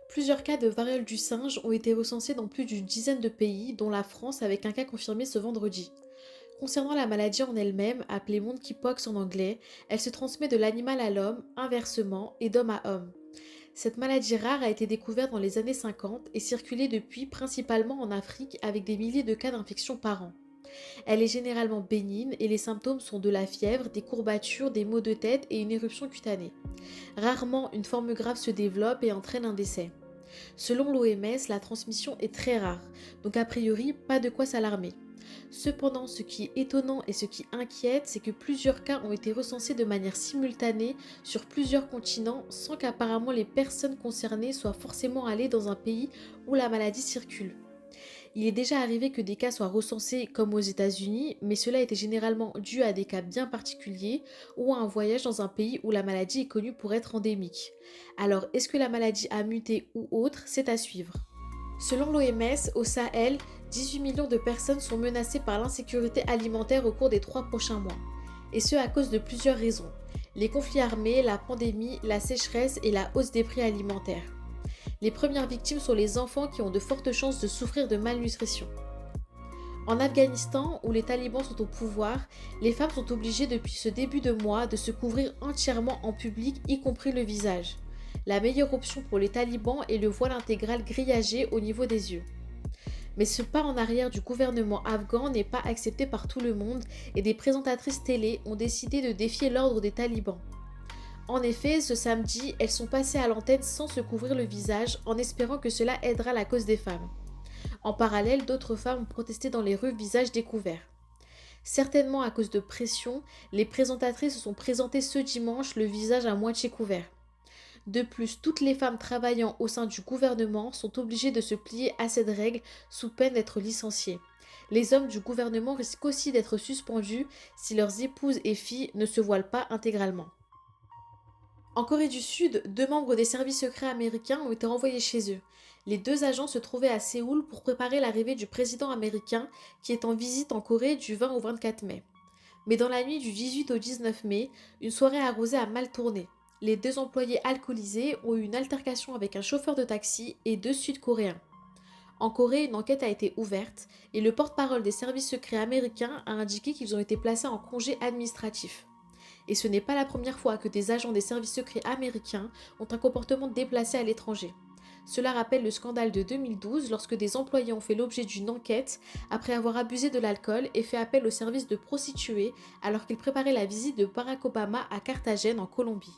Plusieurs cas de variole du singe ont été recensés dans plus d'une dizaine de pays, dont la France avec un cas confirmé ce vendredi. Concernant la maladie en elle-même, appelée monkeypox en anglais, elle se transmet de l'animal à l'homme, inversement, et d'homme à homme. Cette maladie rare a été découverte dans les années 50 et circulait depuis principalement en Afrique avec des milliers de cas d'infection par an. Elle est généralement bénigne et les symptômes sont de la fièvre, des courbatures, des maux de tête et une éruption cutanée. Rarement, une forme grave se développe et entraîne un décès. Selon l'OMS, la transmission est très rare, donc a priori, pas de quoi s'alarmer. Cependant, ce qui est étonnant et ce qui inquiète, c'est que plusieurs cas ont été recensés de manière simultanée sur plusieurs continents sans qu'apparemment les personnes concernées soient forcément allées dans un pays où la maladie circule. Il est déjà arrivé que des cas soient recensés comme aux États-Unis, mais cela était généralement dû à des cas bien particuliers ou à un voyage dans un pays où la maladie est connue pour être endémique. Alors, est-ce que la maladie a muté ou autre? C'est à suivre. Selon l'OMS, au Sahel, 18 millions de personnes sont menacées par l'insécurité alimentaire au cours des 3 prochains mois. Et ce à cause de plusieurs raisons. Les conflits armés, la pandémie, la sécheresse et la hausse des prix alimentaires. Les premières victimes sont les enfants qui ont de fortes chances de souffrir de malnutrition. En Afghanistan, où les talibans sont au pouvoir, les femmes sont obligées depuis ce début de mois de se couvrir entièrement en public, y compris le visage. La meilleure option pour les talibans est le voile intégral grillagé au niveau des yeux. Mais ce pas en arrière du gouvernement afghan n'est pas accepté par tout le monde et des présentatrices télé ont décidé de défier l'ordre des talibans. En effet, ce samedi, elles sont passées à l'antenne sans se couvrir le visage en espérant que cela aidera la cause des femmes. En parallèle, d'autres femmes ont protesté dans les rues visage découvert. Certainement à cause de pression, les présentatrices se sont présentées ce dimanche le visage à moitié couvert. De plus, toutes les femmes travaillant au sein du gouvernement sont obligées de se plier à cette règle sous peine d'être licenciées. Les hommes du gouvernement risquent aussi d'être suspendus si leurs épouses et filles ne se voilent pas intégralement. En Corée du Sud, 2 membres des services secrets américains ont été renvoyés chez eux. Les 2 agents se trouvaient à Séoul pour préparer l'arrivée du président américain qui est en visite en Corée du 20 au 24 mai. Mais dans la nuit du 18 au 19 mai, une soirée arrosée a mal tourné. Les 2 employés alcoolisés ont eu une altercation avec un chauffeur de taxi et 2 Sud-Coréens. En Corée, une enquête a été ouverte et le porte-parole des services secrets américains a indiqué qu'ils ont été placés en congé administratif. Et ce n'est pas la première fois que des agents des services secrets américains ont un comportement déplacé à l'étranger. Cela rappelle le scandale de 2012 lorsque des employés ont fait l'objet d'une enquête après avoir abusé de l'alcool et fait appel au service de prostituées alors qu'ils préparaient la visite de Barack Obama à Carthagène en Colombie.